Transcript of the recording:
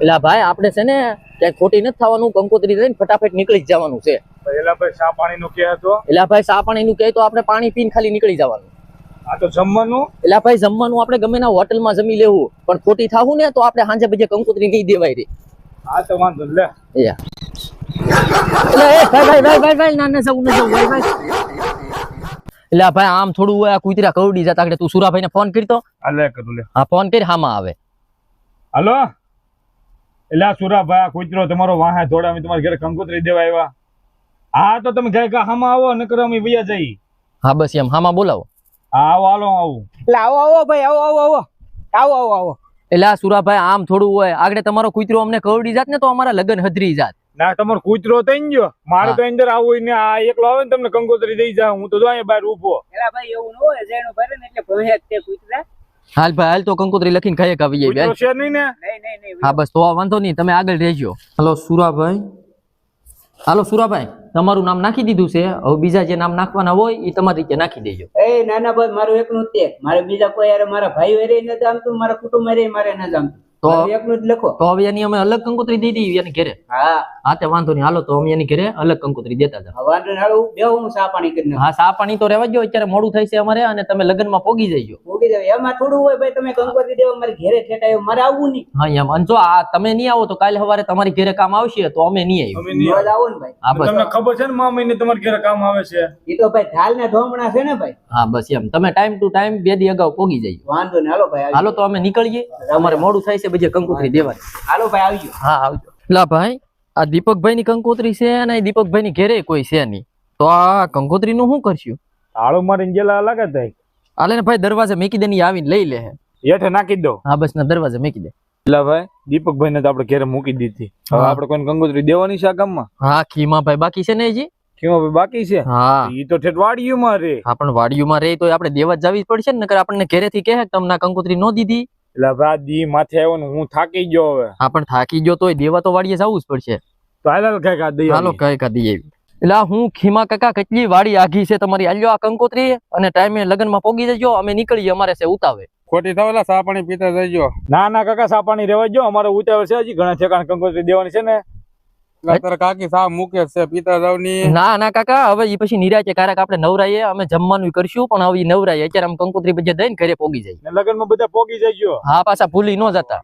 એટલે ભાઈ આપણે છે ને ક્યાંય ખોટી નથી થવાનું, કંકોત્રી લઈને ફટાફટ નીકળી જ જવાનું છે. એલા ભાઈ ચા પાણી નું કે હતો? એટલે ભાઈ ચા પાણી નું કહે તો આપણે પાણી પીને ખાલી નીકળી જવાનું. આ તો જમવાનું? એટલે ભાઈ જમવાનું આપણે ગમે ના હોટલમાં જમી લેવું, પણ ખોટી થાવું ને તો આપણે સાંજે બજે કંકોત્રી નહીં દેવાય રે. હા તો વાંધો લે. ભાઈ ના ના જવું ન જવું ભાઈ. એટલે ભાઈ આમ થોડું હોય, આ કૂતરા કવડી જતા. તું સુરાભાઈ ને ફોન કરતો? લે કરું લે. હા ફોન કરી, હામાં આવે. હાલો એલા સુરાભાઈ, આ કૂતરો તમારો વાહે થોડા અમે તમારા ઘરે કંકોત્રી દેવા આવ્યા. હા તો તમે ઘરે હામાં આવો, નકર અમે વૈયા જઈ. હા બસ એમ હામાં બોલાવો. હા આવો હાલો આવું. એટલે આવો ભાઈ, આવો. એટલે આ સુરાભાઈ આમ થોડું હોય, આગળ તમારો કૂતરો અમને કવડી જાત ને તો અમારા લગન હદરી જાત. ના તમારો કૂતરો થઈ ગયો, મારે તો અંદર આવું ને આ એકલો આવે ને તમને કંકોત્રી દઈ જાવ, હું તો જો અહીંયા બહાર ઊભો. એલા ભાઈ એવું ન હોય, જેનું ભરે ને એટલે ભણે જ તે કૂતરા. હાલ ભાઈ હાલ, તો કંકોત્રી લખીને ખાઈ આવી જાય. કૂતરો છે નહીં ને? નહીં. હા બસ તો વાંધો નહીં, તમે આગળ રહેજો. હાલો સુરાભાઈ, તમારું નામ નાખી દીધું છે. હવે બીજા જે નામ નાખવાના હોય એ તમારી રીતે નાખી દેજો. એ નાના ભાઈ મારું એકનું જ તે, મારે બીજા કોઈ યાર મારા ભાઈ વેરે ન જામતું, મારા કુટુંબ વેરે મારે ન જામતું, તો એકનું જ લખો. તો હવે એની અમે અલગ કંકોત્રી દઈ દઈએ એની ઘરે. હા તે વાંધો નહીં, હાલો તો અમે એની ઘરે અલગ કંકોત્રી દેતા જાવ. વાંધો નહીં, હાલો બેહું હું ચા પાણી કરીને. હા ચા પાણી તો રહેવા દો, અત્યારે મોડું થાય છે અમારે, અને તમે લગ્નમાં પોગી જઈજો. મૂકી દેવ એમાં થોડું હોય ભાઈ, તમે કંકોત્રી દેવા મારી ઘરે ઠેઠાયો, મારે આવવું નહીં. હા એમ, અને જો આ તમે નહીં આવો તો કાલે સવારે તમારી ઘરે કામ આવશે તો અમે નહીં આવીએ. અમે નહીં રોજ આવો ને ભાઈ. હા બસ તમને ખબર છે ને મા મહિને તમારા ઘરે કામ આવે છે. એ તો ભાઈ ઢાલ ને ઢોમણા છે ને ભાઈ. હા બસ એમ, તમે ટાઈમ ટુ ટાઈમ 2 દી અગાઉ પોગી જઈજો. વાંધો નહીં, હાલો ભાઈ હાલો તો અમે નીકળીએ, અમારે મોડું થાય છે બજે કંકોત્રી દેવાની. હાલો ભાઈ આવજો. હા આવજો. લા ભાઈ આ દીપકભાઈ ની કંકોત્રી છે અને દીપકભાઈ ની ઘરે કોઈ છે નહીં, તો આ કંકોત્રી નું શું કરશું? હાળો મારી જેલા લાગે થાય. હાલે ને ભાઈ દરવાજે મેકી દે, ની આવીને લઈ લે. હેઠે નાખી દો. હા બસ ના દરવાજે મેકી દે. એટલે ભાઈ દીપકભાઈ ને તો આપણે ઘરે મૂકી દીધી. હવે આપણે કોઈ કંકોત્રી દેવાની છે આ ગામમાં? હા ખીમા ભાઈ બાકી છે ને હજી. કેમ ભાઈ બાકી છે? હા ઈ તો ઠેઠ વાડીયુંમાં રે. આપણ વાડીયુંમાં રહી તો આપણે દેવા જ જવી પડશે ને, નકર આપણને ઘરેથી કહે કે તમને આ કંકોત્રી નો દીધી. એટલે ભાઈ દી માથે આવ્યો ને હું થાકી ગયો હવે. આપણ થાકી ગયો તોય દેવા તો વાડીએ જવું જ પડશે. તો હાલ કઈક આ દઈ હાલો કઈ કાઢી આવી. એટલે હું ખીમા કાકા કેટલી વાડી આઘી છે તમારી, આલ્યો આ કંકોત્રી અને ટાઈમે લગનમાં પોગી જજો, અમે નીકળીએ, અમારે છે ઉતાવે. ખોટી થયેલા ચા પાણી પીતા જઈજો. ના ના કાકા ચા પાણી રેવા જો, અમારે ઉતાવળ છે, હજી ઘણા ઠેકાણે કંકોત્રી દેવાની છે ને. તારે કાકી ચા મૂકે છે, પીતા જાવ ની. ના ના કાકા, હવે ઈ પછી નિરાચે કારક આપણે નવરાઈએ, અમે જમવાનું કરશું, પણ હવે નવરાઈએ અત્યારે આમ કંકોત્રી બજે દઈને ઘરે પોગી જાય. લગનમાં બધા પોગી જઈજો. હા પાછા ભૂલી ન જતા.